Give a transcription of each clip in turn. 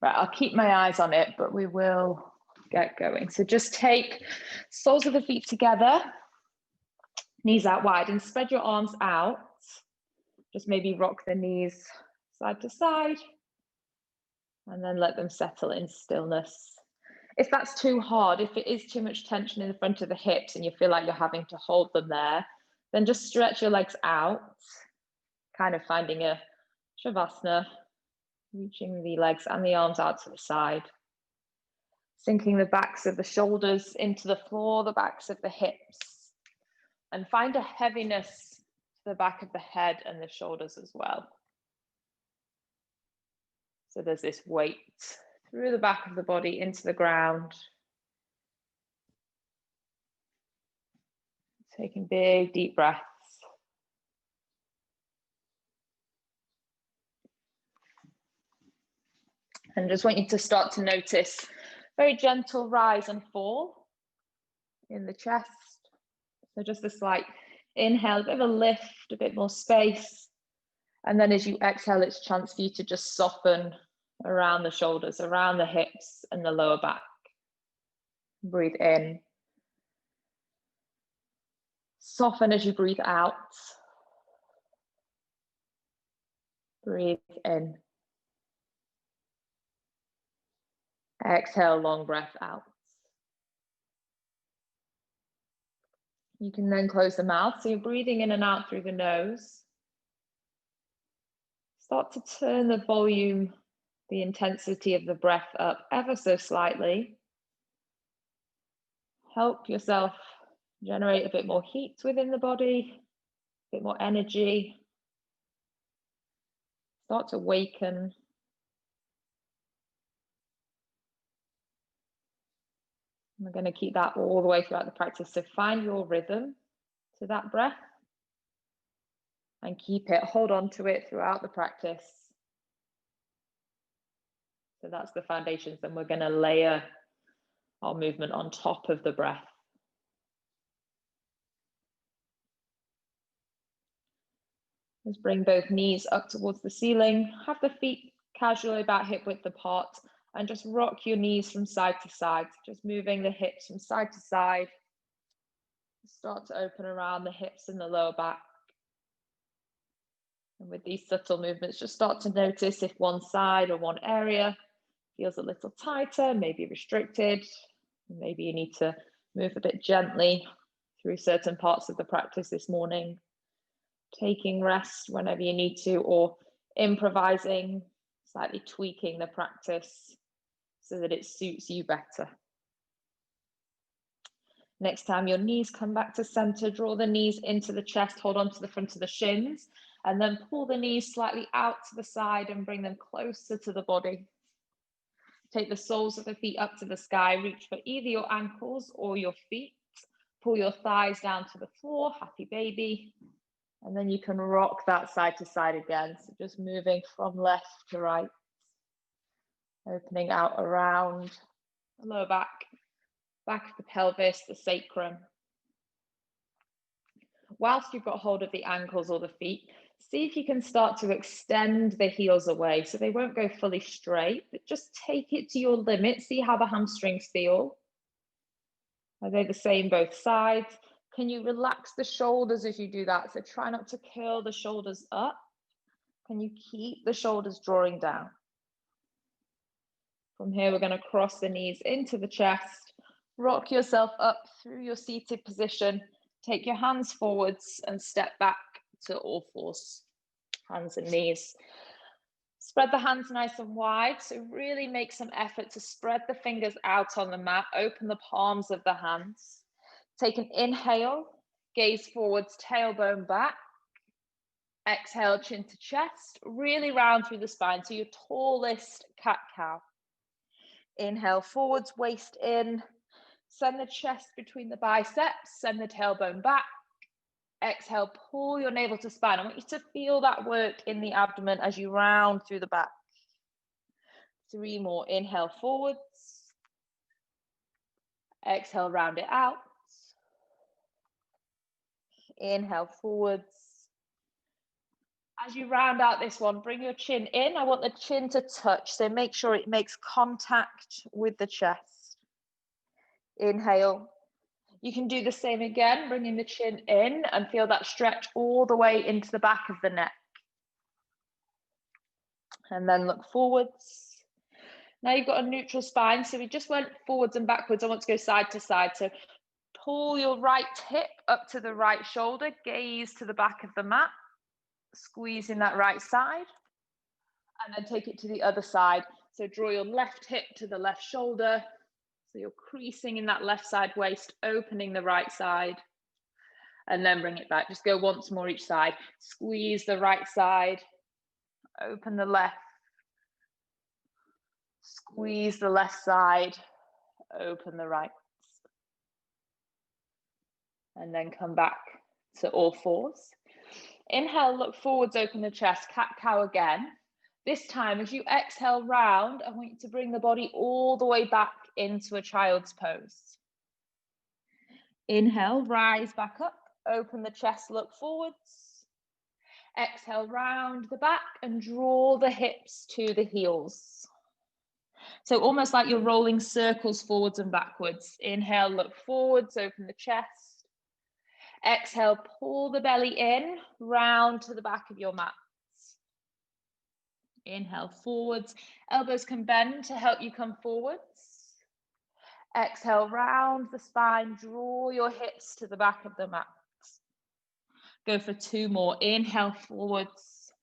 Right, I'll keep my eyes on it, but we will get going. So just take soles of the feet together, knees out wide, and spread your arms out. Just maybe rock the knees side to side, and then let them settle in stillness. If that's too hard, if it is too much tension in the front of the hips and you feel like you're having to hold them there, then just stretch your legs out, kind of finding a Shavasana, reaching the legs and the arms out to the side, sinking the backs of the shoulders into the floor, the backs of the hips, and find a heaviness to the back of the head and the shoulders as well. So there's this weight through the back of the body into the ground. Taking big, deep breaths. And just want you to start to notice very gentle rise and fall in the chest. So just a slight inhale, a bit of a lift, a bit more space. And then as you exhale, it's a chance for you to just soften around the shoulders, around the hips and the lower back. Breathe in. Soften as you breathe out. Breathe in. Exhale, long breath out. You can then close the mouth. So you're breathing in and out through the nose. Start to turn the volume, the intensity of the breath up ever so slightly. Help yourself generate a bit more heat within the body, a bit more energy. Start to awaken. We're going to keep that all the way throughout the practice. So find your rhythm to that breath and keep it, hold on to it throughout the practice. So that's the foundations. Then we're going to layer our movement on top of the breath. Let's bring both knees up towards the ceiling. Have the feet casually about hip width apart and just rock your knees from side to side. Just moving the hips from side to side. Start to open around the hips and the lower back. And with these subtle movements, just start to notice if one side or one area feels a little tighter, maybe restricted. Maybe you need to move a bit gently through certain parts of the practice this morning. Taking rest whenever you need to, or improvising, slightly tweaking the practice so that it suits you better. Next time your knees come back to center, draw the knees into the chest, hold on to the front of the shins, and then pull the knees slightly out to the side and bring them closer to the body. Take the soles of the feet up to the sky, reach for either your ankles or your feet. Pull your thighs down to the floor, happy baby. And then you can rock that side to side again. So just moving from left to right. Opening out around the lower back, back of the pelvis, the sacrum. Whilst you've got hold of the ankles or the feet, see if you can start to extend the heels away so they won't go fully straight, but just take it to your limit. See how the hamstrings feel. Are they the same both sides? Can you relax the shoulders as you do that? So try not to curl the shoulders up. Can you keep the shoulders drawing down? From here, we're going to cross the knees into the chest, rock yourself up through your seated position, take your hands forwards and step back to all fours, hands and knees. Spread the hands nice and wide, so really make some effort to spread the fingers out on the mat, open the palms of the hands. Take an inhale, gaze forwards, tailbone back. Exhale, chin to chest, really round through the spine to your tallest cat-cow. Inhale forwards, waist in, send the chest between the biceps, send the tailbone back. Exhale, pull your navel to spine. I want you to feel that work in the abdomen as you round through the back. 3 more, inhale forwards. Exhale, round it out. Inhale forwards. As you round out this one, bring your chin in. I want the chin to touch, so make sure it makes contact with the chest. Inhale. You can do the same again, bringing the chin in and feel that stretch all the way into the back of the neck. And then look forwards. Now you've got a neutral spine, so we just went forwards and backwards. I want to go side to side. So pull your right hip up to the right shoulder, gaze to the back of the mat, squeezing that right side, and then take it to the other side. So draw your left hip to the left shoulder. So you're creasing in that left side waist, opening the right side, and then bring it back. Just go once more each side. Squeeze the right side, open the left, squeeze the left side, open the right. And then come back to all fours. Inhale, look forwards, open the chest, cat-cow again. This time, as you exhale round, I want you to bring the body all the way back into a child's pose. Inhale, rise back up, open the chest, look forwards. Exhale, round the back and draw the hips to the heels. So almost like you're rolling circles forwards and backwards. Inhale, look forwards, open the chest. Exhale, pull the belly in, round to the back of your mat. Inhale, forwards. Elbows can bend to help you come forwards. Exhale, round the spine, draw your hips to the back of the mat. Go for 2 more. Inhale, forwards.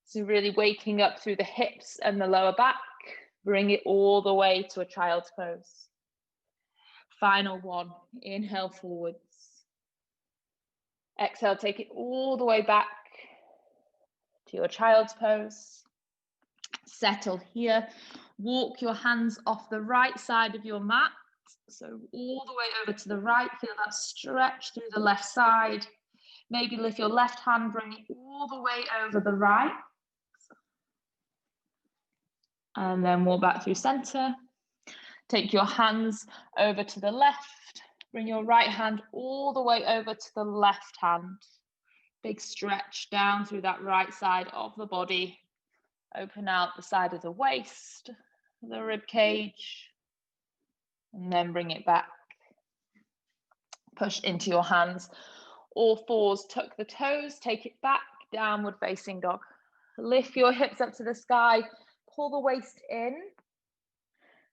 So really waking up through the hips and the lower back. Bring it all the way to a child's pose. Final one. Inhale, forwards. Exhale, take it all the way back to your child's pose. Settle here. Walk your hands off the right side of your mat. So all the way over to the right. Feel that stretch through the left side. Maybe lift your left hand, bring it all the way over the right. And then walk back through center. Take your hands over to the left. Bring your right hand all the way over to the left hand. Big stretch down through that right side of the body. Open out the side of the waist, the rib cage, and then bring it back. Push into your hands. All fours, tuck the toes, take it back, downward facing dog. Lift your hips up to the sky, pull the waist in.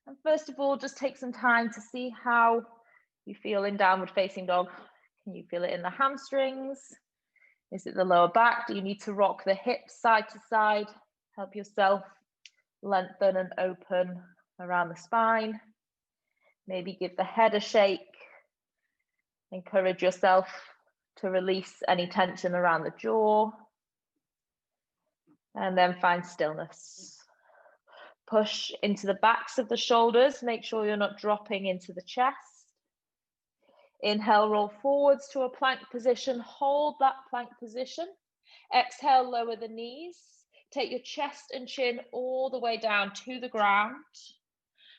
And first of all, just take some time to see how you feel in downward facing dog. Can you feel it in the hamstrings? Is it the lower back? Do you need to rock the hips side to side? Help yourself lengthen and open around the spine. Maybe give the head a shake. Encourage yourself to release any tension around the jaw. And then find stillness. Push into the backs of the shoulders. Make sure you're not dropping into the chest. Inhale, roll forwards to a plank position. Hold that plank position. Exhale, lower the knees. Take your chest and chin all the way down to the ground.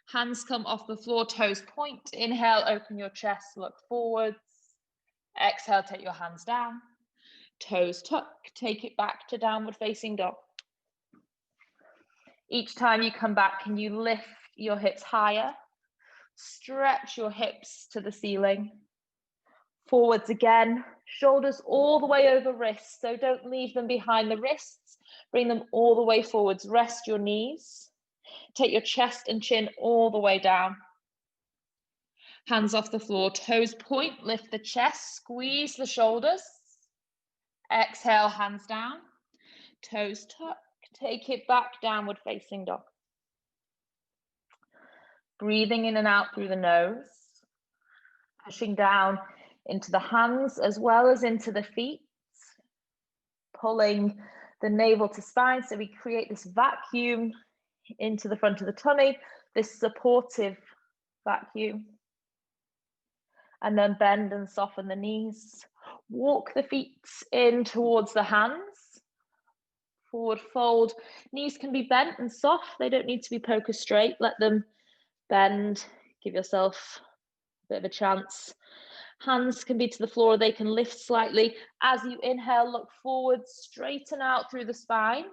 Hands come off the floor, toes point. Inhale, open your chest, look forwards. Exhale, take your hands down. Toes tuck, take it back to downward facing dog. Each time you come back, can you lift your hips higher? Stretch your hips to the ceiling. Forwards again, shoulders all the way over wrists, so don't leave them behind the wrists. Bring them all the way forwards. Rest your knees. Take your chest and chin all the way down. Hands off the floor, toes point, lift the chest, squeeze the shoulders. Exhale, hands down. Toes tuck, take it back, downward facing dog. Breathing in and out through the nose. Pushing down into the hands as well as into the feet. Pulling the navel to spine, so we create this vacuum into the front of the tummy, this supportive vacuum. And then bend and soften the knees. Walk the feet in towards the hands. Forward fold. Knees can be bent and soft. They don't need to be poker straight. Let them bend. Give yourself a bit of a chance. Hands can be to the floor, they can lift slightly. As you inhale, look forward, straighten out through the spine,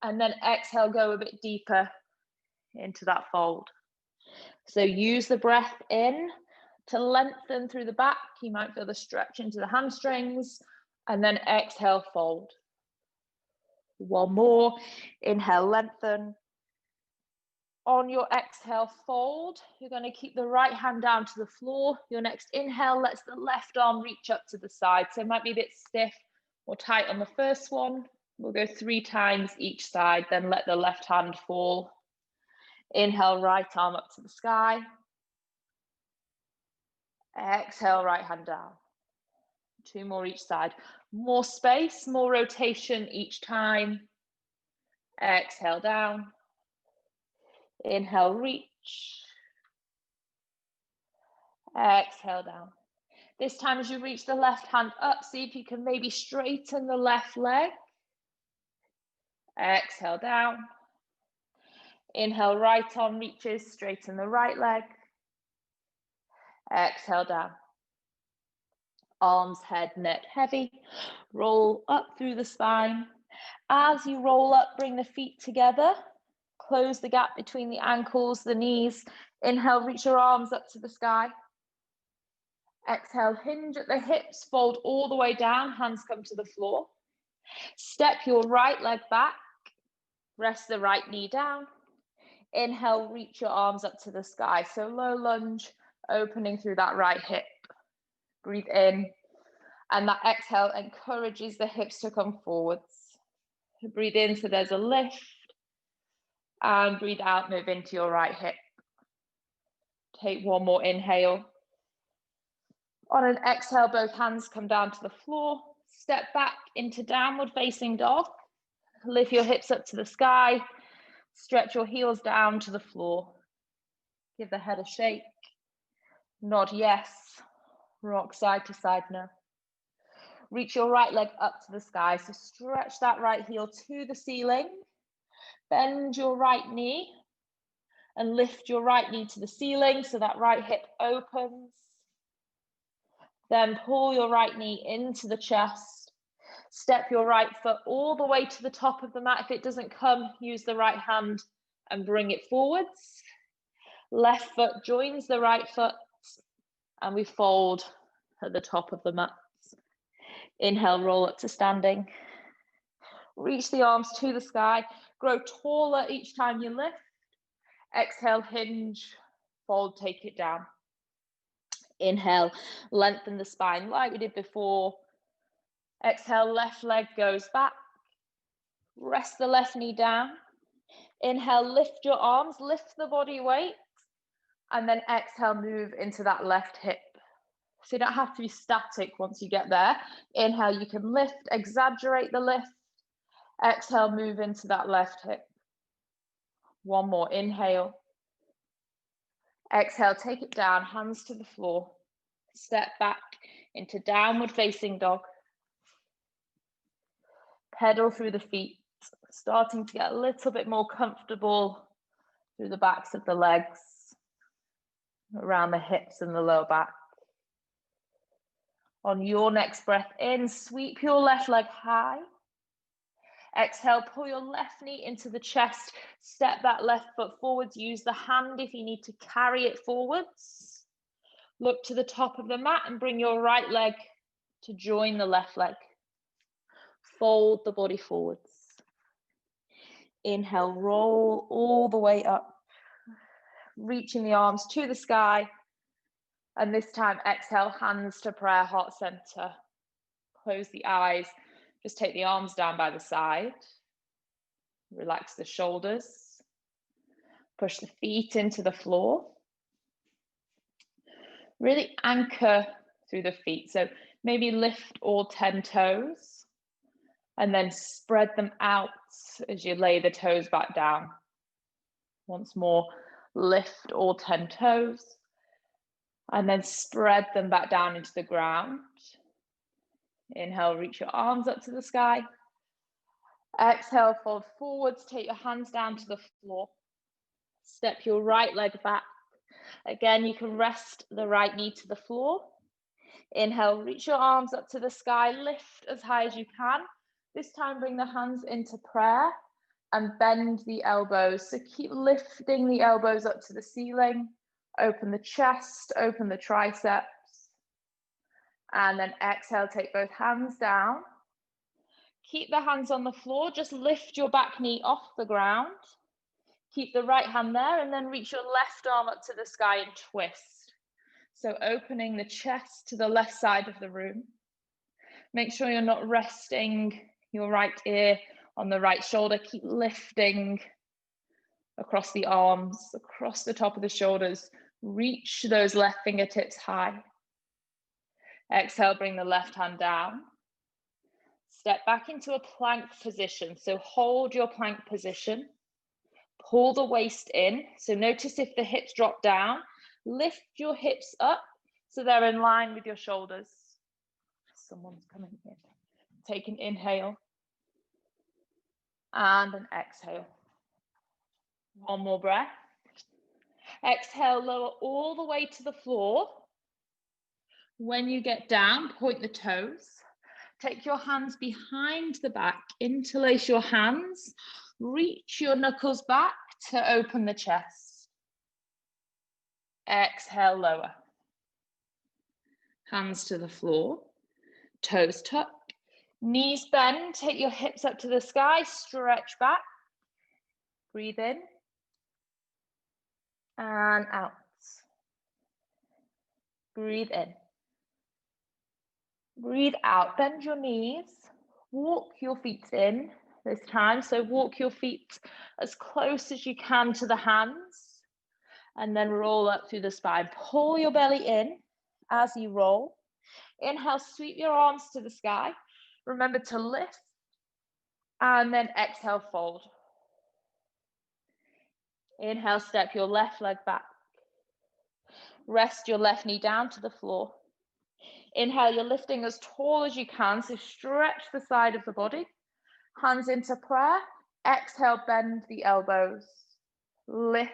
and then exhale, go a bit deeper into that fold. So use the breath in to lengthen through the back. You might feel the stretch into the hamstrings, and then exhale, fold. One more, inhale, lengthen. On your exhale, fold. You're going to keep the right hand down to the floor. Your next inhale lets the left arm reach up to the side. So it might be a bit stiff or tight on the first one. We'll go 3 times each side, then let the left hand fall. Inhale, right arm up to the sky. Exhale, right hand down. 2 more each side. More space, more rotation each time. Exhale, down. Inhale, reach. Exhale, down. This time as you reach the left hand up, see if you can maybe straighten the left leg. Exhale, down. Inhale, right arm reaches, straighten the right leg. Exhale, down. Arms, head, neck heavy. Roll up through the spine. As you roll up, bring the feet together. Close the gap between the ankles, the knees. Inhale, reach your arms up to the sky. Exhale, hinge at the hips, fold all the way down, hands come to the floor. Step your right leg back. Rest the right knee down. Inhale, reach your arms up to the sky. So low lunge, opening through that right hip. Breathe in, and that exhale encourages the hips to come forwards. Breathe in, so there's a lift, and breathe out, move into your right hip. Take one more inhale. On an exhale, both hands come down to the floor. Step back into downward facing dog. Lift your hips up to the sky. Stretch your heels down to the floor. Give the head a shake. Nod yes. Rock side to side no. Reach your right leg up to the sky. So stretch that right heel to the ceiling. Bend your right knee and lift your right knee to the ceiling so that right hip opens. Then pull your right knee into the chest. Step your right foot all the way to the top of the mat. If it doesn't come, use the right hand and bring it forwards. Left foot joins the right foot and we fold at the top of the mat. Inhale, roll up to standing. Reach the arms to the sky. Grow taller each time you lift. Exhale, hinge, fold, take it down. Inhale, lengthen the spine like we did before. Exhale, left leg goes back. Rest the left knee down. Inhale, lift your arms, lift the body weight. And then exhale, move into that left hip. So you don't have to be static once you get there. Inhale, you can lift, exaggerate the lift. Exhale, move into that left hip. One more, inhale. Exhale, take it down, hands to the floor. Step back into downward facing dog. Pedal through the feet, starting to get a little bit more comfortable through the backs of the legs, around the hips and the lower back. On your next breath in, sweep your left leg high. Exhale, pull your left knee into the chest, step that left foot forwards, use the hand if you need to carry it forwards. Look to the top of the mat and bring your right leg to join the left leg. Fold the body forwards. Inhale, roll all the way up, reaching the arms to the sky. And this time, exhale, hands to prayer, heart center. Close the eyes. Just take the arms down by the side. Relax the shoulders. Push the feet into the floor. Really anchor through the feet. So maybe lift all 10 toes and then spread them out as you lay the toes back down. Once more, lift all 10 toes and then spread them back down into the ground. Inhale, reach your arms up to the sky. Exhale, fold forwards, take your hands down to the floor. Step your right leg back. Again, you can rest the right knee to the floor. Inhale, reach your arms up to the sky, lift as high as you can. This time, bring the hands into prayer and bend the elbows. So keep lifting the elbows up to the ceiling. Open the chest, open the triceps. And then exhale, take both hands down. Keep the hands on the floor, just lift your back knee off the ground. Keep the right hand there and then reach your left arm up to the sky and twist. So opening the chest to the left side of the room. Make sure you're not resting your right ear on the right shoulder. Keep lifting across the arms, across the top of the shoulders. Reach those left fingertips high. Exhale, bring the left hand down. Step back into a plank position. So hold your plank position. Pull the waist in. So notice if the hips drop down. Lift your hips up so they're in line with your shoulders. Someone's coming in. Take an inhale and an exhale. One more breath. Exhale, lower all the way to the floor. When you get down, point the toes. Take your hands behind the back, interlace your hands, reach your knuckles back to open the chest. Exhale, lower. Hands to the floor, toes tuck, knees bend, take your hips up to the sky, stretch back. Breathe in and out. Breathe in. Breathe out, bend your knees, walk your feet in this time. So walk your feet as close as you can to the hands and then roll up through the spine. Pull your belly in as you roll. Inhale, sweep your arms to the sky. Remember to lift and then exhale, fold. Inhale, step your left leg back. Rest your left knee down to the floor. Inhale, you're lifting as tall as you can, so stretch the side of the body. Hands into prayer. Exhale, bend the elbows. Lift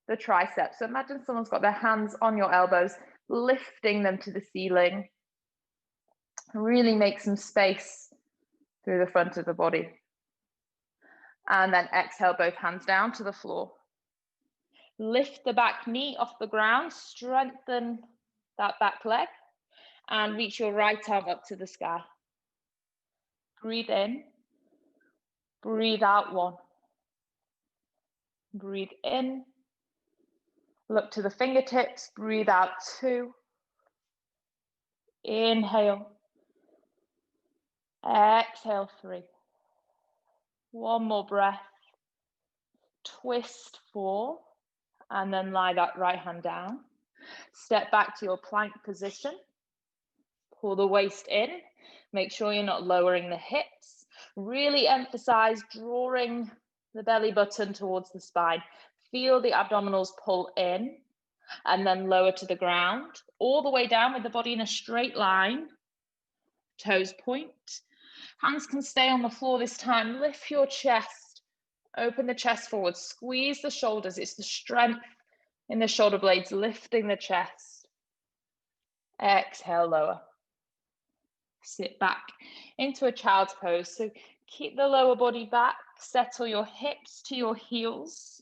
the triceps. So imagine someone's got their hands on your elbows, lifting them to the ceiling. Really make some space through the front of the body. And then exhale, both hands down to the floor. Lift the back knee off the ground, strengthen that back leg. And reach your right arm up to the sky. Breathe in. Breathe out, one. Breathe in. Look to the fingertips. Breathe out, two. Inhale. Exhale, three. One more breath. Twist, four. And then lie that right hand down. Step back to your plank position. Pull the waist in, make sure you're not lowering the hips. Really emphasize drawing the belly button towards the spine. Feel the abdominals pull in and then lower to the ground, all the way down with the body in a straight line. Toes point. Hands can stay on the floor this time. Lift your chest, open the chest forward, squeeze the shoulders. It's the strength in the shoulder blades, lifting the chest. Exhale, lower. Sit back into a child's pose. So keep the lower body back, settle your hips to your heels,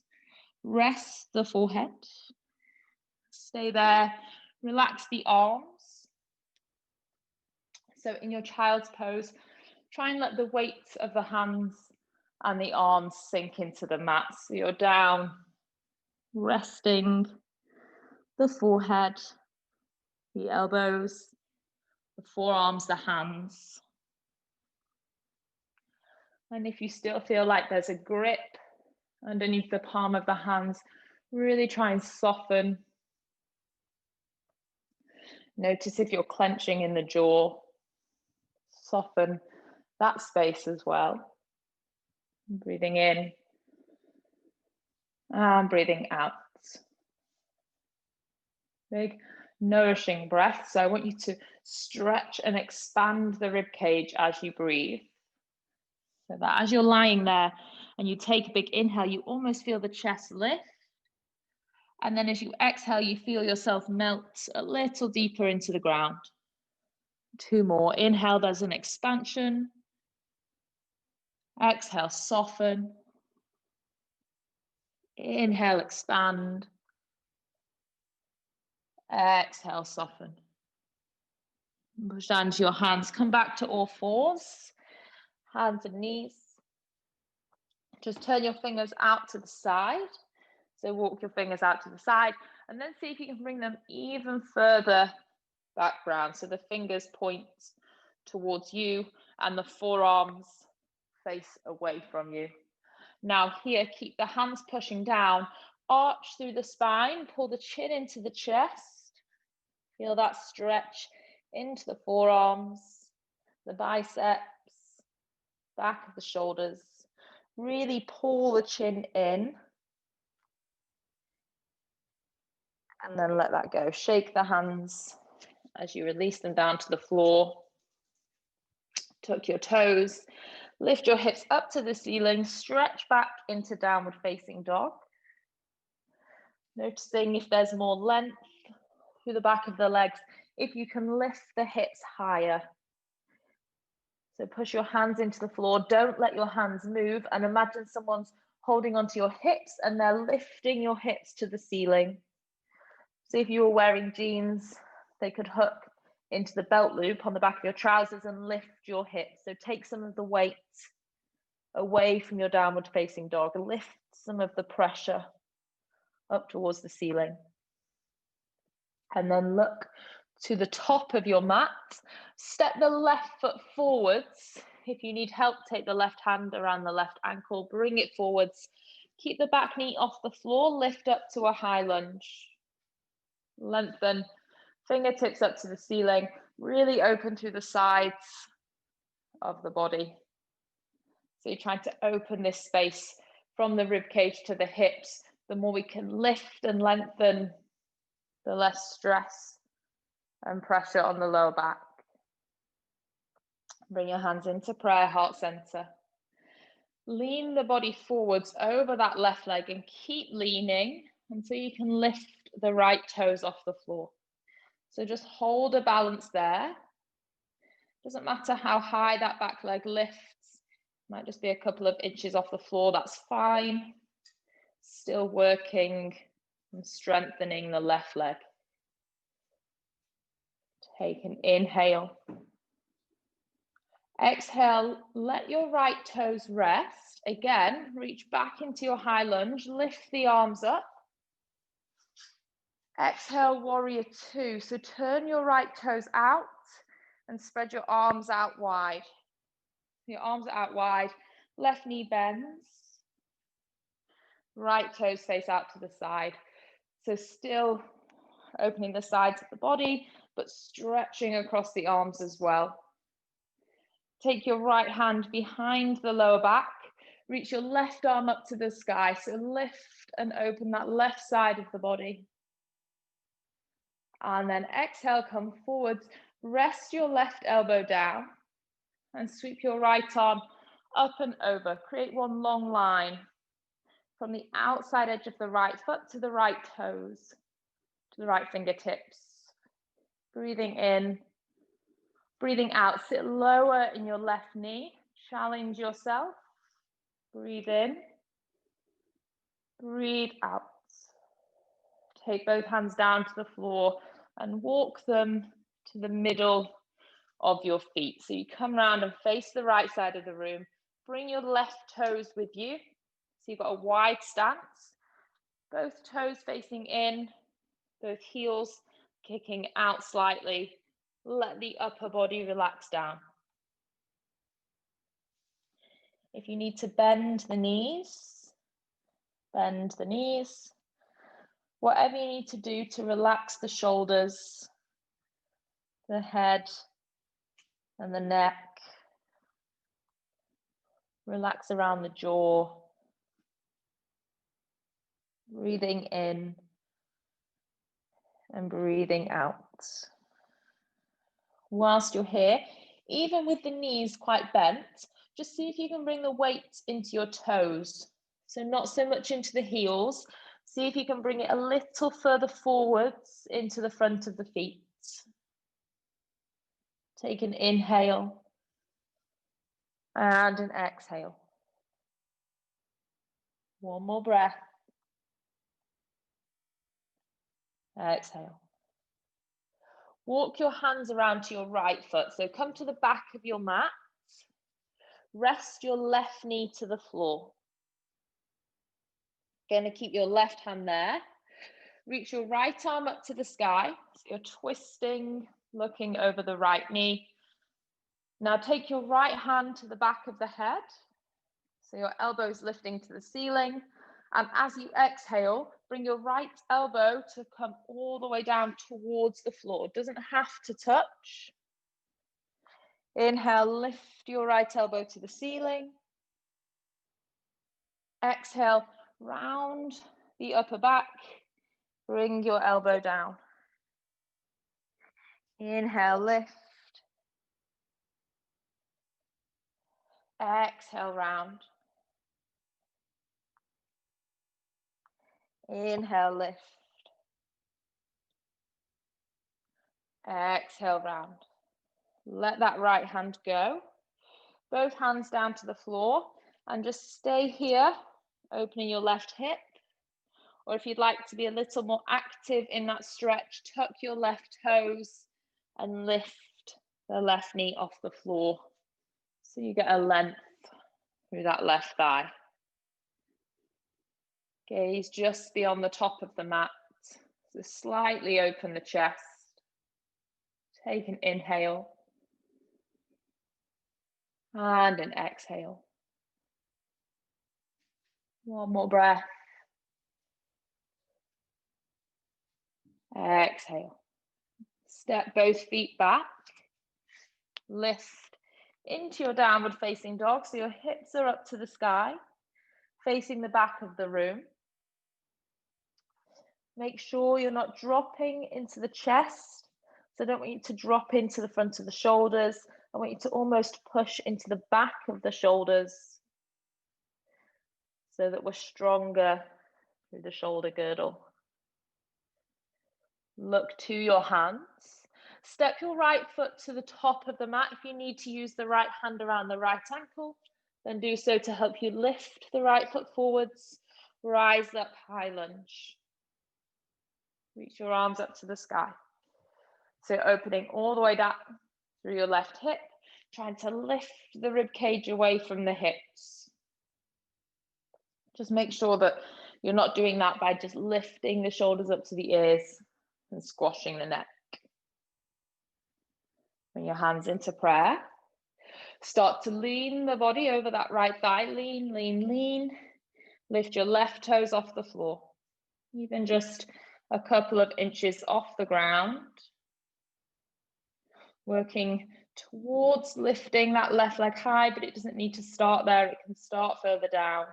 rest the forehead. Stay there, relax the arms. So in your child's pose, try and let the weight of the hands and the arms sink into the mat. So you're down, resting the forehead, the elbows, the forearms, the hands. And if you still feel like there's a grip underneath the palm of the hands, really try and soften. Notice if you're clenching in the jaw, soften that space as well. Breathing in and breathing out. Big nourishing breath. So I want you to stretch and expand the rib cage as you breathe. So that as you're lying there and you take a big inhale, you almost feel the chest lift. And then as you exhale, you feel yourself melt a little deeper into the ground. 2 more. Inhale, there's an expansion. Exhale, soften. Inhale, expand. Exhale, soften. Push down to your hands. Come back to all fours. Hands and knees. Just turn your fingers out to the side. So walk your fingers out to the side and then see if you can bring them even further back round. So the fingers point towards you and the forearms face away from you. Now here, keep the hands pushing down, arch through the spine, pull the chin into the chest. Feel that stretch into the forearms, the biceps, back of the shoulders. Really pull the chin in. And then let that go. Shake the hands as you release them down to the floor. Tuck your toes. Lift your hips up to the ceiling. Stretch back into downward facing dog. Noticing if there's more length through the back of the legs. If you can lift the hips higher. So push your hands into the floor. Don't let your hands move. And imagine someone's holding onto your hips and they're lifting your hips to the ceiling. So if you were wearing jeans, they could hook into the belt loop on the back of your trousers and lift your hips. So take some of the weight away from your downward facing dog. Lift some of the pressure up towards the ceiling. And then look to the top of your mat. Step the left foot forwards. If you need help, take the left hand around the left ankle. Bring it forwards. Keep the back knee off the floor. Lift up to a high lunge. Lengthen, fingertips up to the ceiling, really open through the sides of the body. So you're trying to open this space from the rib cage to the hips. The more we can lift and lengthen, the less stress and pressure on the lower back. Bring your hands into prayer, heart center. Lean the body forwards over that left leg and keep leaning until you can lift the right toes off the floor. So just hold a balance there. Doesn't matter how high that back leg lifts. Might just be a couple of inches off the floor. That's fine. Still working and strengthening the left leg. Take an inhale. Exhale, let your right toes rest. Again, reach back into your high lunge. Lift the arms up. Exhale, warrior two. So turn your right toes out and spread your arms out wide. Your arms are out wide. Left knee bends. Right toes face out to the side. So still opening the sides of the body, but stretching across the arms as well. Take your right hand behind the lower back. Reach your left arm up to the sky. So lift and open that left side of the body. And then exhale, come forwards. Rest your left elbow down and sweep your right arm up and over. Create one long line from the outside edge of the right foot to the right toes, to the right fingertips. Breathing in, breathing out. Sit lower in your left knee. Challenge yourself. Breathe in, breathe out. Take both hands down to the floor and walk them to the middle of your feet. So you come around and face the right side of the room. Bring your left toes with you. So you've got a wide stance. Both toes facing in, both heels kicking out slightly. Let the upper body relax down. If you need to bend the knees, bend the knees. Whatever you need to do to relax the shoulders, the head, and the neck. Relax around the jaw. Breathing in and breathing out. Whilst you're here, even with the knees quite bent, just see if you can bring the weight into your toes. So not so much into the heels. See if you can bring it a little further forwards into the front of the feet. Take an inhale and an exhale. One more breath. Exhale. Walk your hands around to your right foot. So come to the back of your mat. Rest your left knee to the floor. Going to keep your left hand there. Reach your right arm up to the sky. So you're twisting, looking over the right knee. Now take your right hand to the back of the head. So your elbows lifting to the ceiling. And as you exhale, bring your right elbow to come all the way down towards the floor. It doesn't have to touch. Inhale, lift your right elbow to the ceiling. Exhale, round the upper back. Bring your elbow down. Inhale, lift. Exhale, round. Inhale, lift. Exhale, round. Let that right hand go. Both hands down to the floor and just stay here, opening your left hip. Or if you'd like to be a little more active in that stretch, tuck your left toes and lift the left knee off the floor. So you get a length through that left thigh. Gaze just beyond the top of the mat. So slightly open the chest. Take an inhale. And an exhale. One more breath. Exhale. Step both feet back. Lift into your downward facing dog. So your hips are up to the sky, facing the back of the room. Make sure you're not dropping into the chest. So I don't want you to drop into the front of the shoulders. I want you to almost push into the back of the shoulders so that we're stronger through the shoulder girdle. Look to your hands. Step your right foot to the top of the mat. If you need to use the right hand around the right ankle, then do so to help you lift the right foot forwards. Rise up, high lunge. Reach your arms up to the sky. So opening all the way down through your left hip, trying to lift the rib cage away from the hips. Just make sure that you're not doing that by just lifting the shoulders up to the ears and squashing the neck. Bring your hands into prayer. Start to lean the body over that right thigh. Lean, lean, lean. Lift your left toes off the floor. Even just a couple of inches off the ground. Working towards lifting that left leg high, but it doesn't need to start there. It can start further down.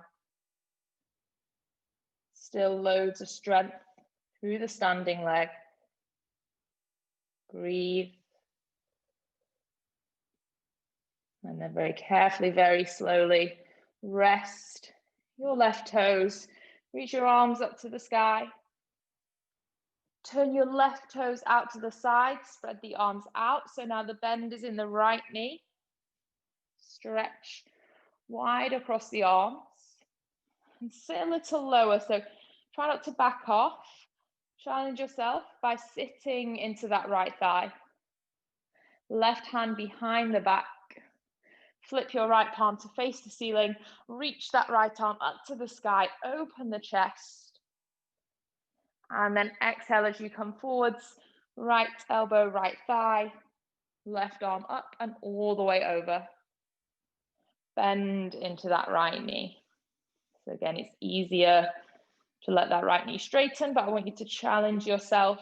Still loads of strength through the standing leg. Breathe. And then very carefully, very slowly, rest your left toes. Reach your arms up to the sky. Turn your left toes out to the side, spread the arms out. So now the bend is in the right knee. Stretch wide across the arms. And sit a little lower, so try not to back off. Challenge yourself by sitting into that right thigh. Left hand behind the back. Flip your right palm to face the ceiling. Reach that right arm up to the sky. Open the chest. And then exhale as you come forwards. Right elbow, right thigh. Left arm up and all the way over. Bend into that right knee. So again, it's easier to let that right knee straighten, but I want you to challenge yourself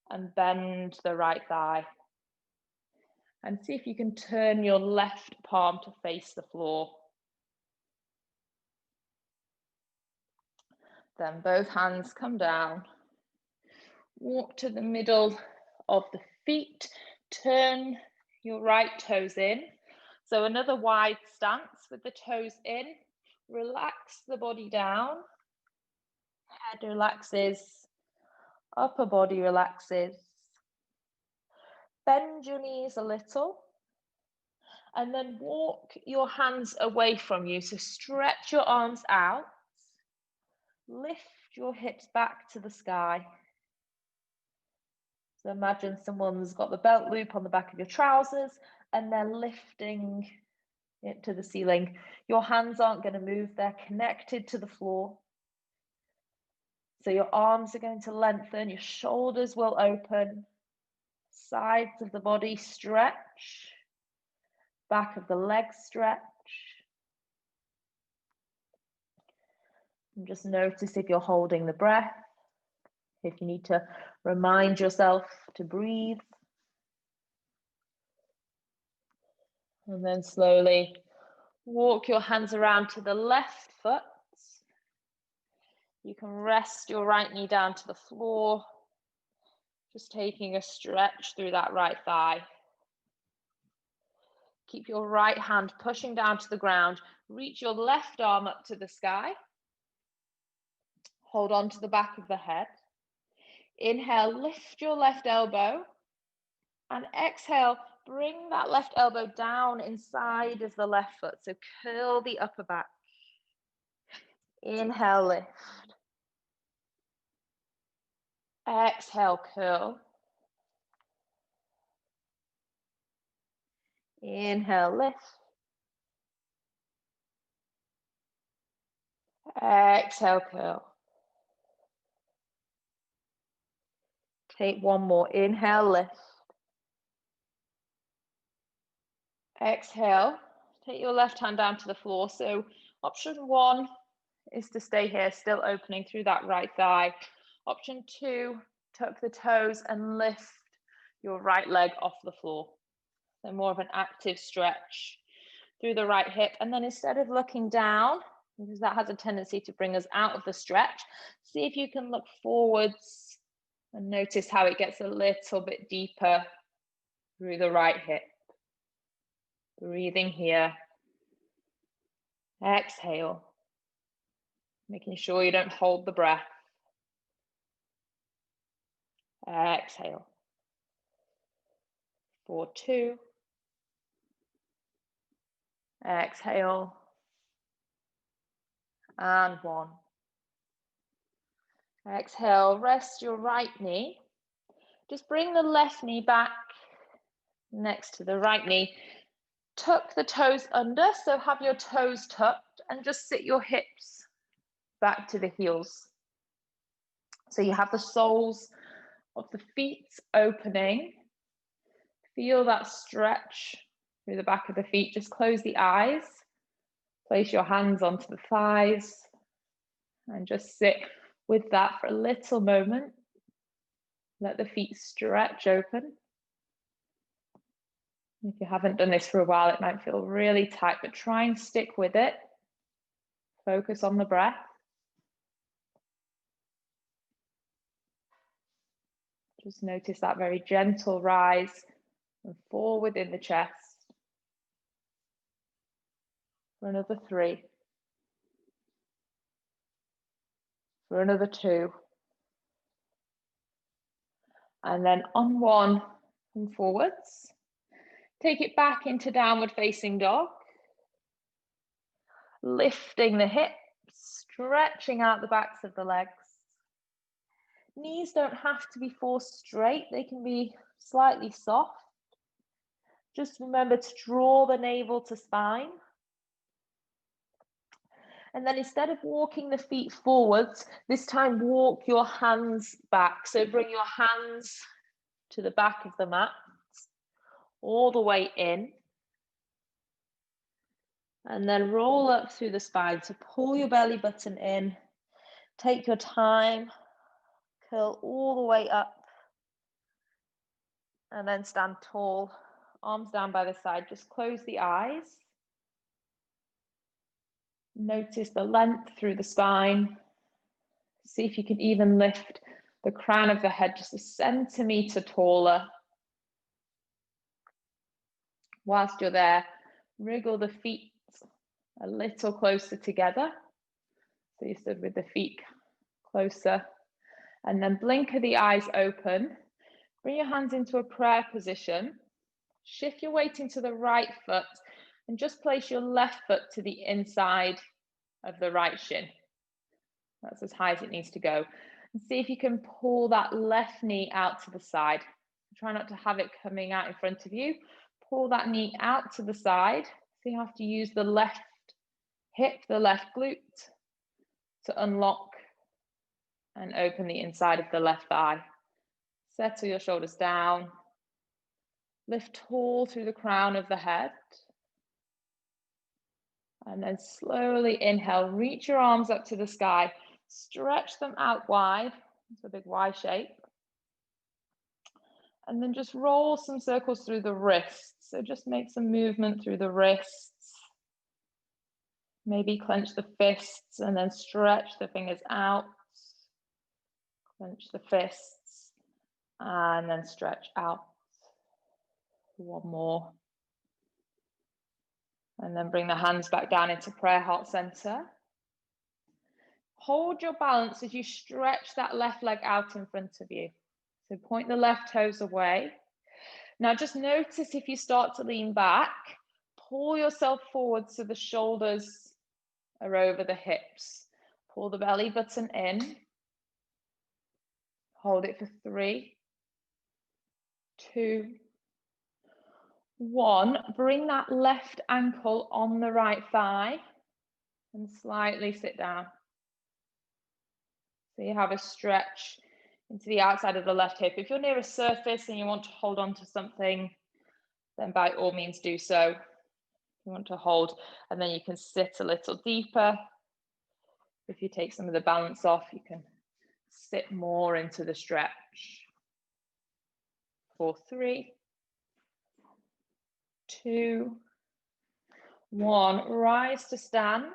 and bend the right thigh. And see if you can turn your left palm to face the floor. Then both hands come down. Walk to the middle of the feet. Turn your right toes in. So another wide stance with the toes in. Relax the body down. Head relaxes. Upper body relaxes. bend your knees a little, and then walk your hands away from you. So stretch your arms out, lift your hips back to the sky. So imagine someone's got the belt loop on the back of your trousers and they're lifting it to the ceiling. Your hands aren't going to move, they're connected to the floor. So your arms are going to lengthen, your shoulders will open, sides of the body stretch, back of the legs stretch. And just notice if you're holding the breath, if you need to remind yourself to breathe. And then slowly walk your hands around to the left foot. You can rest your right knee down to the floor, just taking a stretch through that right thigh. Keep your right hand pushing down to the ground. Reach your left arm up to the sky. Hold on to the back of the head. Inhale, lift your left elbow. And exhale, bring that left elbow down inside of the left foot. So curl the upper back. Inhale, lift. Exhale, curl. Inhale, lift. Exhale, curl. Take one more. Inhale, lift. Exhale. Take your left hand down to the floor. So option one is to stay here, still opening through that right thigh. Option two, tuck the toes and lift your right leg off the floor. So more of an active stretch through the right hip. And then instead of looking down, because that has a tendency to bring us out of the stretch, see if you can look forwards and notice how it gets a little bit deeper through the right hip. Breathing here. Exhale. Making sure you don't hold the breath. Exhale. For 2. Exhale. And 1. Exhale, rest your right knee. Just bring the left knee back next to the right knee. Tuck the toes under, so have your toes tucked and just sit your hips back to the heels. So you have the soles of the feet opening. Feel that stretch through the back of the feet. Just close the eyes. Place your hands onto the thighs and just sit with that for a little moment. Let the feet stretch open. If you haven't done this for a while, it might feel really tight, but try and stick with it. Focus on the breath. Just notice that very gentle rise and fall within the chest. For another 3. For another 2. And then on 1, come forwards. Take it back into downward facing dog. Lifting the hips, stretching out the backs of the legs. Knees don't have to be forced straight, they can be slightly soft. Just remember to draw the navel to spine. And then instead of walking the feet forwards, this time walk your hands back. So bring your hands to the back of the mat, all the way in. And then roll up through the spine. So pull your belly button in, take your time, curl all the way up, and then stand tall, arms down by the side. Just close the eyes. Notice the length through the spine. See if you can even lift the crown of the head just a centimeter taller. Whilst you're there, wriggle the feet a little closer together. So you stood with the feet closer. And then blinker the eyes open. Bring your hands into a prayer position. Shift your weight into the right foot and just place your left foot to the inside of the right shin. That's as high as it needs to go. And see if you can pull that left knee out to the side. Try not to have it coming out in front of you. Pull that knee out to the side. So you have to use the left hip, the left glute to unlock and open the inside of the left thigh. Settle your shoulders down. Lift tall through the crown of the head. And then slowly inhale, reach your arms up to the sky. Stretch them out wide. It's a big Y shape. And then just roll some circles through the wrists. So just make some movement through the wrists. Maybe clench the fists and then stretch the fingers out. Clench the fists and then stretch out. One more. And then bring the hands back down into prayer heart center. Hold your balance as you stretch that left leg out in front of you. So point the left toes away. Now just notice if you start to lean back, pull yourself forward so the shoulders are over the hips. Pull the belly button in. Hold it for 3, 2, 1. Bring that left ankle on the right thigh and slightly sit down. So you have a stretch into the outside of the left hip. If you're near a surface and you want to hold on to something, then by all means do so. You want to hold, and then you can sit a little deeper. If you take some of the balance off, you can sit more into the stretch. For 3, 2, 1. Rise to stand.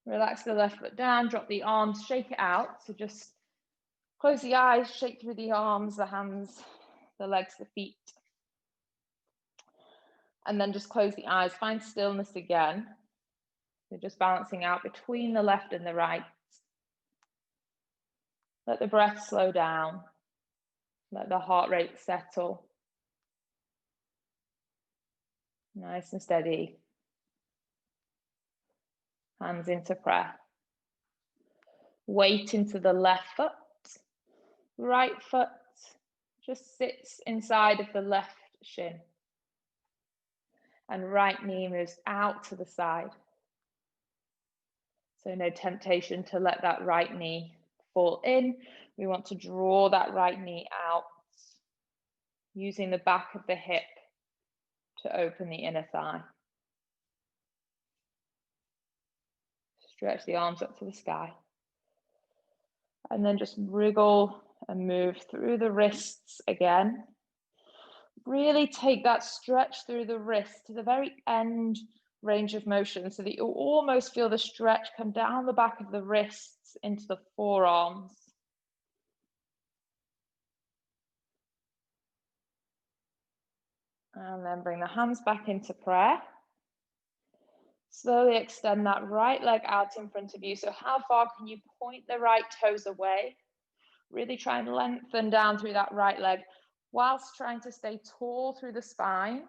Relax the left foot down, drop the arms, shake it out. So just close the eyes, shake through the arms, the hands, the legs, the feet. And then just close the eyes, find stillness again. So just balancing out between the left and the right. Let the breath slow down. Let the heart rate settle. Nice and steady. Hands into prayer. Weight into the left foot. Right foot just sits inside of the left shin. And right knee moves out to the side. So no temptation to let that right knee fall in. We want to draw that right knee out, using the back of the hip to open the inner thigh. Stretch the arms up to the sky. And then just wriggle and move through the wrists again. Really take that stretch through the wrist to the very end range of motion so that you'll almost feel the stretch come down the back of the wrists into the forearms. And then bring the hands back into prayer. Slowly extend that right leg out in front of you. So how far can you point the right toes away? Really try and lengthen down through that right leg whilst trying to stay tall through the spine.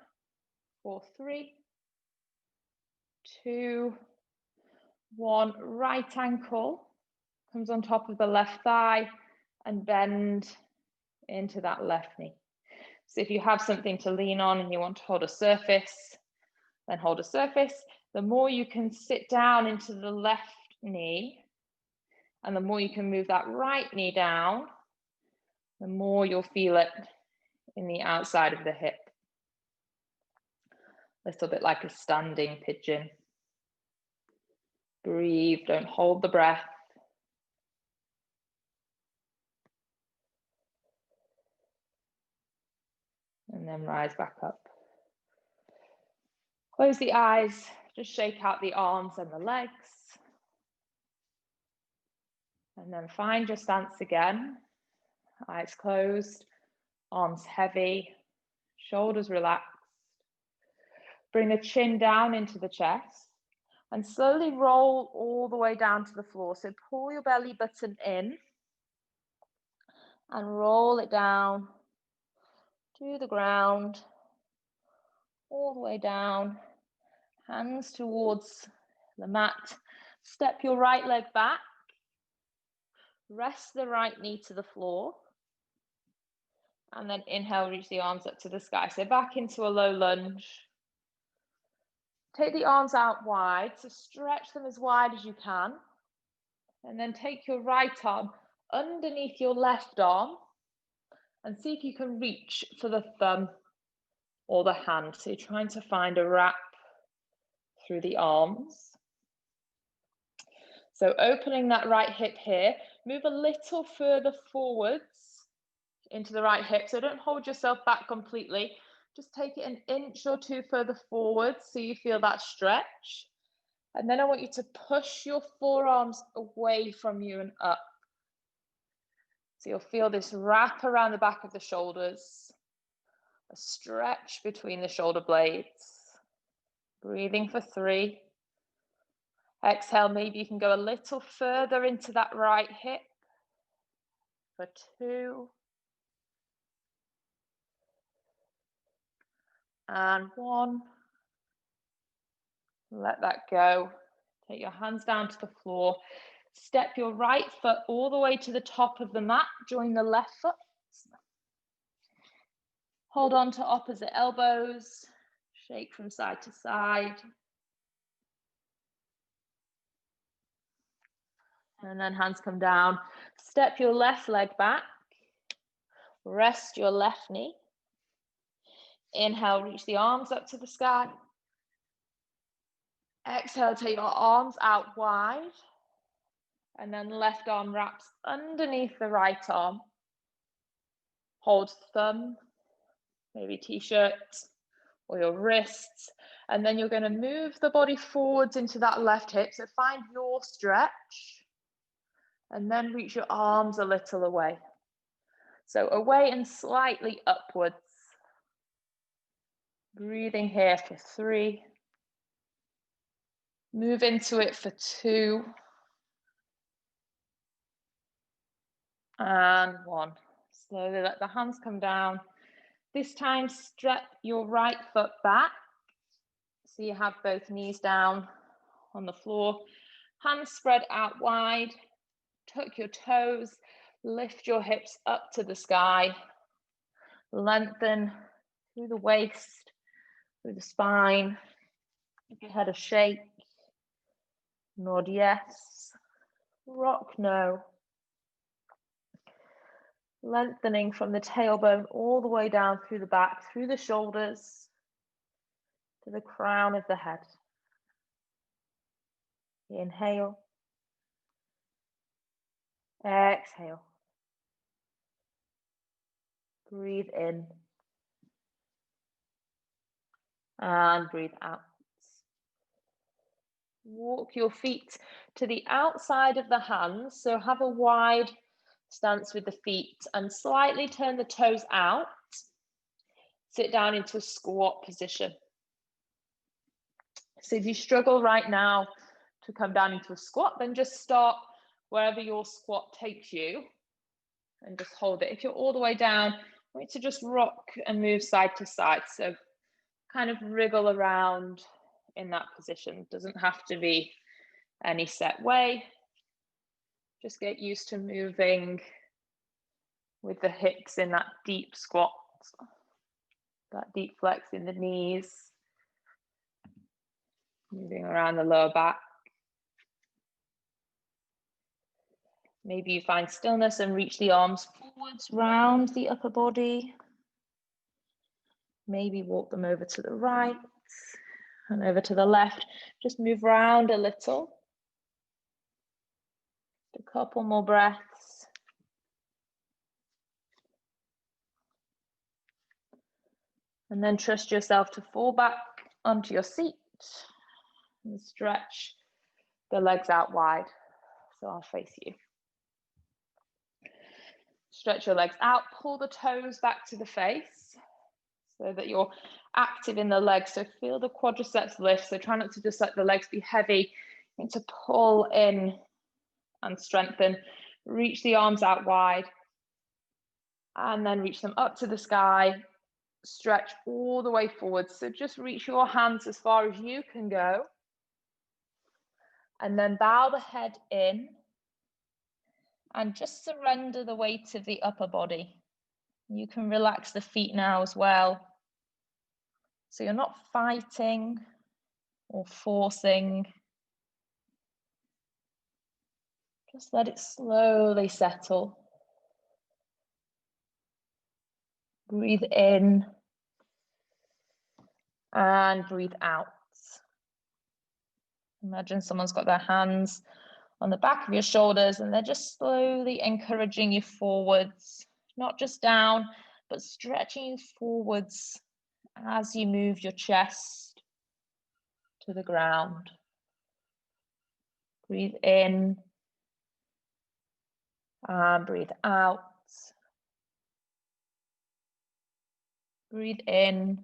For 3, 2, 1. Right ankle comes on top of the left thigh and bend into that left knee. So if you have something to lean on and you want to hold a surface, then hold a surface. The more you can sit down into the left knee, and the more you can move that right knee down, the more you'll feel it in the outside of the hip. A little bit like a standing pigeon. Breathe, don't hold the breath. And then rise back up. Close the eyes, just shake out the arms and the legs. And then find your stance again. Eyes closed, arms heavy, shoulders relaxed. Bring the chin down into the chest and slowly roll all the way down to the floor. So pull your belly button in and roll it down to the ground, all the way down, hands towards the mat. Step your right leg back, rest the right knee to the floor, and then inhale, reach the arms up to the sky. So back into a low lunge. Take the arms out wide, so stretch them as wide as you can, and then take your right arm underneath your left arm and see if you can reach for the thumb or the hand. So you're trying to find a wrap through the arms. So opening that right hip here, move a little further forwards into the right hip. So don't hold yourself back completely. Just take it an inch or two further forwards so you feel that stretch. And then I want you to push your forearms away from you and up. So you'll feel this wrap around the back of the shoulders, a stretch between the shoulder blades. Breathing for 3. Exhale, maybe you can go a little further into that right hip for 2. And 1. Let that go. Take your hands down to the floor. Step your right foot all the way to the top of the mat. Join the left foot. Hold on to opposite elbows. Shake from side to side. And then hands come down. Step your left leg back. Rest your left knee. Inhale, reach the arms up to the sky. Exhale, take your arms out wide. And then left arm wraps underneath the right arm. Hold thumb, maybe t-shirt, or your wrists. And then you're going to move the body forwards into that left hip. So find your stretch. And then reach your arms a little away. So away and slightly upwards. Breathing here for 3. Move into it for 2. And 1. Slowly let the hands come down. This time, step your right foot back. So you have both knees down on the floor. Hands spread out wide. Tuck your toes. Lift your hips up to the sky. Lengthen through the waist, through the spine. Give your head a shake. Nod yes. Rock no. Lengthening from the tailbone all the way down through the back, through the shoulders, to the crown of the head. Inhale. Exhale. Breathe in. And breathe out. Walk your feet to the outside of the hands. So have a wide stance with the feet and slightly turn the toes out. Sit down into a squat position. So if you struggle right now to come down into a squat, then just start wherever your squat takes you and just hold it. If you're all the way down, I want you to just rock and move side to side. So kind of wriggle around in that position. Doesn't have to be any set way. Just get used to moving with the hips in that deep squat, that deep flex in the knees, moving around the lower back. Maybe you find stillness and reach the arms forwards, round the upper body. Maybe walk them over to the right and over to the left. Just move round a little. A couple more breaths. And then trust yourself to fall back onto your seat and stretch the legs out wide. So I'll face you. Stretch your legs out, pull the toes back to the face so that you're active in the legs. So feel the quadriceps lift. So try not to just let the legs be heavy. You need to pull in and strengthen. Reach the arms out wide. And then reach them up to the sky. Stretch all the way forward. So just reach your hands as far as you can go. And then bow the head in. And just surrender the weight of the upper body. You can relax the feet now as well. So you're not fighting or forcing. Just let it slowly settle. Breathe in and breathe out. Imagine someone's got their hands on the back of your shoulders and they're just slowly encouraging you forwards, not just down, but stretching you forwards as you move your chest to the ground. Breathe in and breathe out. Breathe in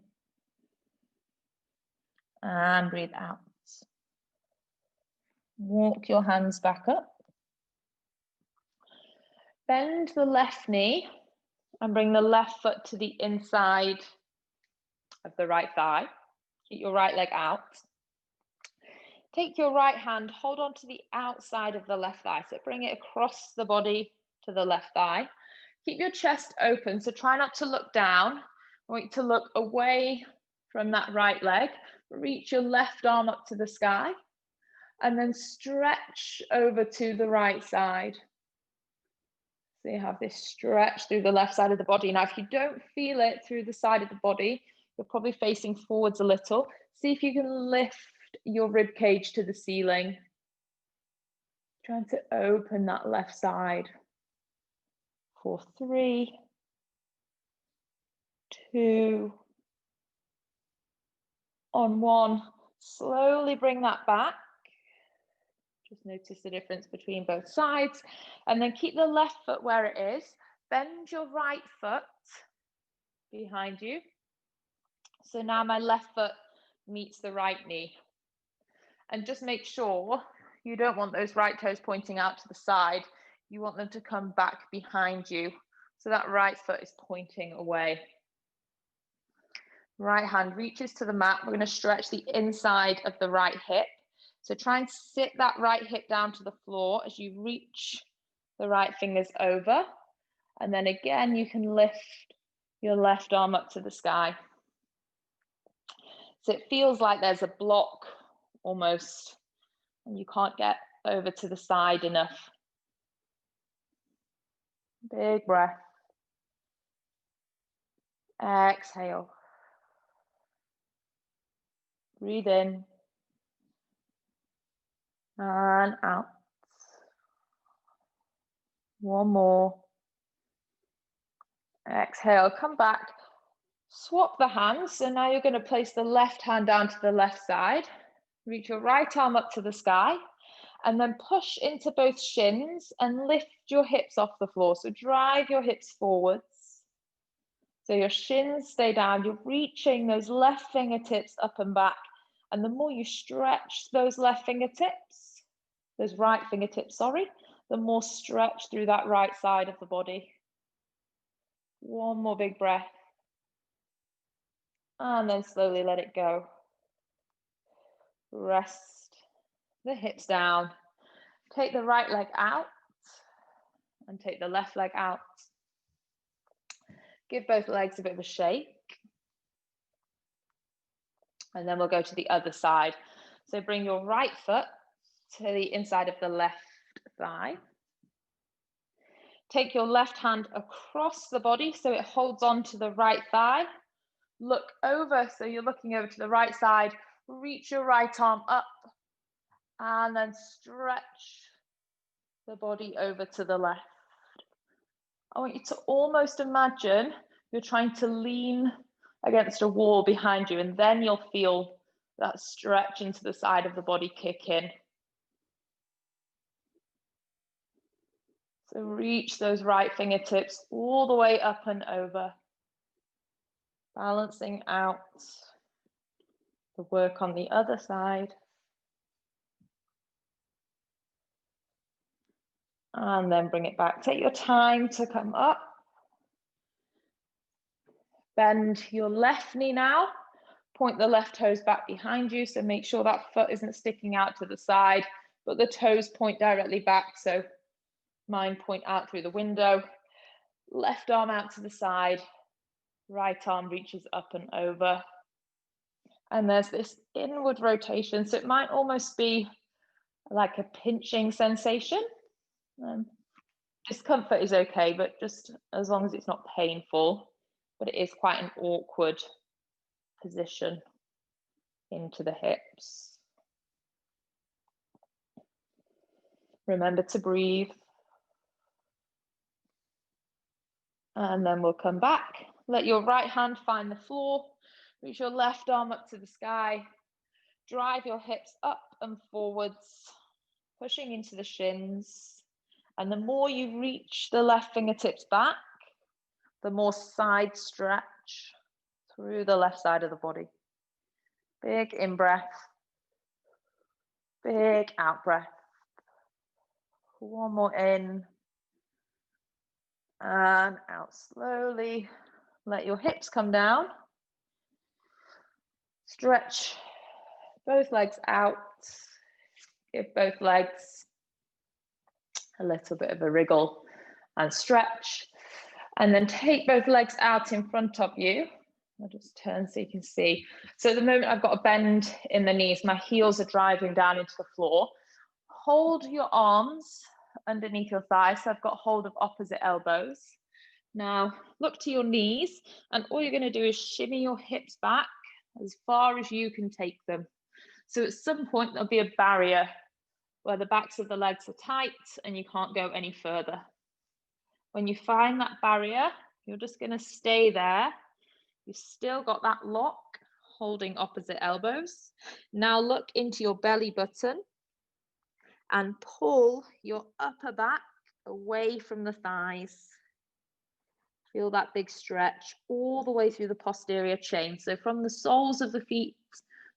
and breathe out. Walk your hands back up. Bend the left knee and bring the left foot to the inside of the right thigh. Keep your right leg out. Take your right hand, hold on to the outside of the left thigh. So bring it across the body to the left thigh. Keep your chest open, so try not to look down. I want you to look away from that right leg. Reach your left arm up to the sky and then stretch over to the right side. So you have this stretch through the left side of the body. Now, if you don't feel it through the side of the body, you're probably facing forwards a little. See if you can lift your rib cage to the ceiling. Trying to open that left side. For 3, 2, on 1. Slowly bring that back. Just notice the difference between both sides. And then keep the left foot where it is. Bend your right foot behind you. So now my left foot meets the right knee. And just make sure you don't want those right toes pointing out to the side. You want them to come back behind you. So that right foot is pointing away. Right hand reaches to the mat. We're going to stretch the inside of the right hip. So try and sit that right hip down to the floor as you reach the right fingers over. And then again, you can lift your left arm up to the sky. So it feels like there's a block almost, and you can't get over to the side enough. Big breath. Exhale. Breathe in and out. One more. Exhale, come back. Swap the hands. So now you're going to place the left hand down to the left side. Reach your right arm up to the sky. And then push into both shins and lift your hips off the floor. So drive your hips forwards. So your shins stay down. You're reaching those left fingertips up and back. And the more you stretch those left fingertips, those right fingertips, sorry, the more stretch through that right side of the body. One more big breath. And then slowly let it go. Rest the hips down. Take the right leg out and take the left leg out. Give both legs a bit of a shake. And then we'll go to the other side. So bring your right foot to the inside of the left thigh. Take your left hand across the body so it holds on to the right thigh. Look over, so you're looking over to the right side. Reach your right arm up and then stretch the body over to the left. I want you to almost imagine you're trying to lean against a wall behind you, and then you'll feel that stretch into the side of the body kick in. So reach those right fingertips all the way up and over, balancing out the work on the other side. And then bring it back. Take your time to come up. Bend your left knee now. Point the left toes back behind you, so make sure that foot isn't sticking out to the side, but the toes point directly back, so mine point out through the window. Left arm out to the side, right arm reaches up and over. And there's this inward rotation, so it might almost be like a pinching sensation. Discomfort is okay, but just as long as it's not painful, but it is quite an awkward position into the hips. Remember to breathe. And then we'll come back. Let your right hand find the floor. Reach your left arm up to the sky. Drive your hips up and forwards, pushing into the shins. And the more you reach the left fingertips back, the more side stretch through the left side of the body. Big in-breath, big out-breath. One more in and out slowly. Let your hips come down. Stretch both legs out. Give both legs a little bit of a wriggle and stretch. And then take both legs out in front of you. I'll just turn so you can see. So at the moment I've got a bend in the knees. My heels are driving down into the floor. Hold your arms underneath your thighs. So I've got hold of opposite elbows. Now look to your knees, and all you're going to do is shimmy your hips back as far as you can take them. So at some point there'll be a barrier where the backs of the legs are tight and you can't go any further. When you find that barrier, you're just going to stay there. You've still got that lock holding opposite elbows. Now look into your belly button and pull your upper back away from the thighs. Feel that big stretch all the way through the posterior chain. So from the soles of the feet,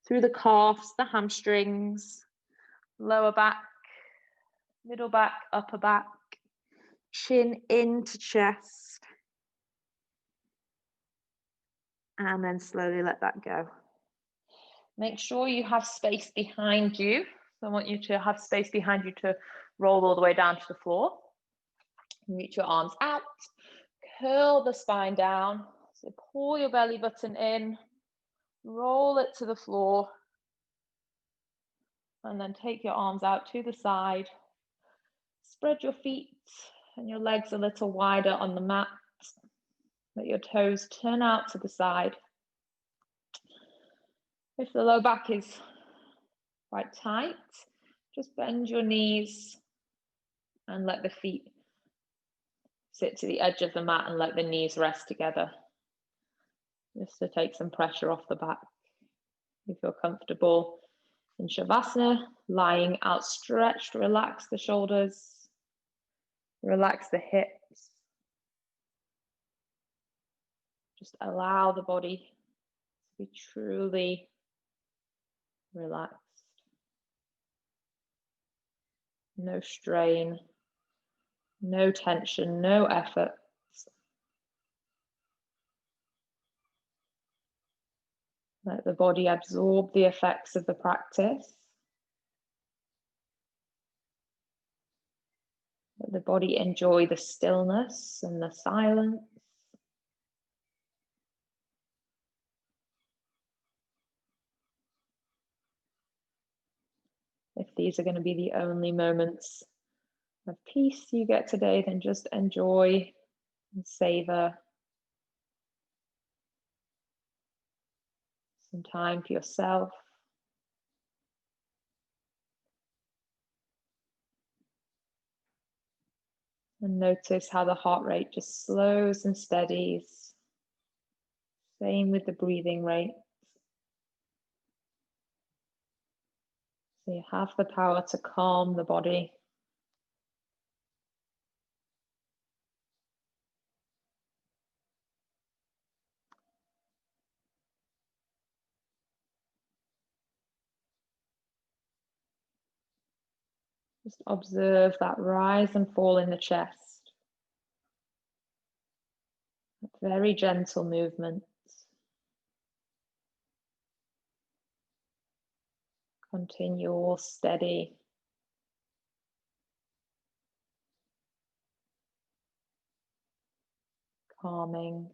through the calves, the hamstrings, lower back, middle back, upper back, chin into chest. And then slowly let that go. Make sure you have space behind you. So I want you to have space behind you to roll all the way down to the floor. Reach your arms out. Curl the spine down. So pull your belly button in. Roll it to the floor. And then take your arms out to the side. Spread your feet and your legs a little wider on the mat. Let your toes turn out to the side. If the low back is quite tight, just bend your knees and let the feet sit to the edge of the mat and let the knees rest together. Just to take some pressure off the back. You feel comfortable in Shavasana, lying outstretched, relax the shoulders, relax the hips. Just allow the body to be truly relaxed. No strain, no tension, no effort. Let the body absorb the effects of the practice. Let the body enjoy the stillness and the silence. If these are going to be the only moments of peace you get today, then just enjoy and savor some time for yourself. And notice how the heart rate just slows and steadies. Same with the breathing rate. So you have the power to calm the body. Just observe that rise and fall in the chest. Very gentle movement. Continue all steady. Calming.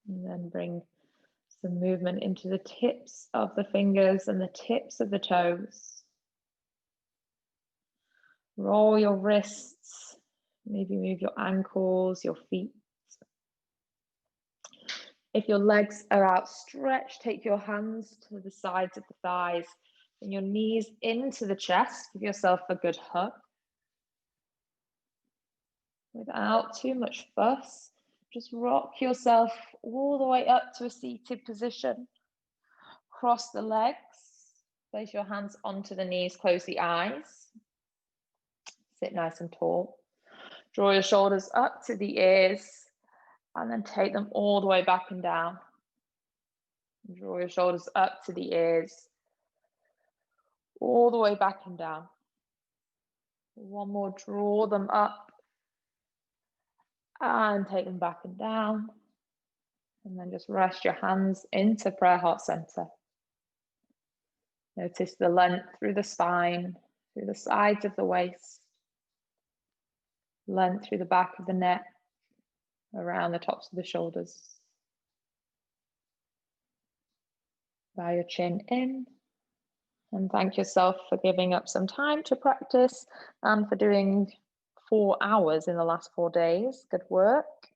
And then bring some movement into the tips of the fingers and the tips of the toes. Roll your wrists, maybe move your ankles, your feet. If your legs are outstretched, take your hands to the sides of the thighs and your knees into the chest. Give yourself a good hug. Without too much fuss, just rock yourself all the way up to a seated position. Cross the legs, place your hands onto the knees, close the eyes. Sit nice and tall. Draw your shoulders up to the ears and then take them all the way back and down. Draw your shoulders up to the ears, all the way back and down. One more, draw them up and take them back and down. And then just rest your hands into prayer heart center. Notice the length through the spine, through the sides of the waist, length through the back of the neck, around the tops of the shoulders. Bow your chin in and thank yourself for giving up some time to practice and for doing 4 hours in the last 4 days. Good work.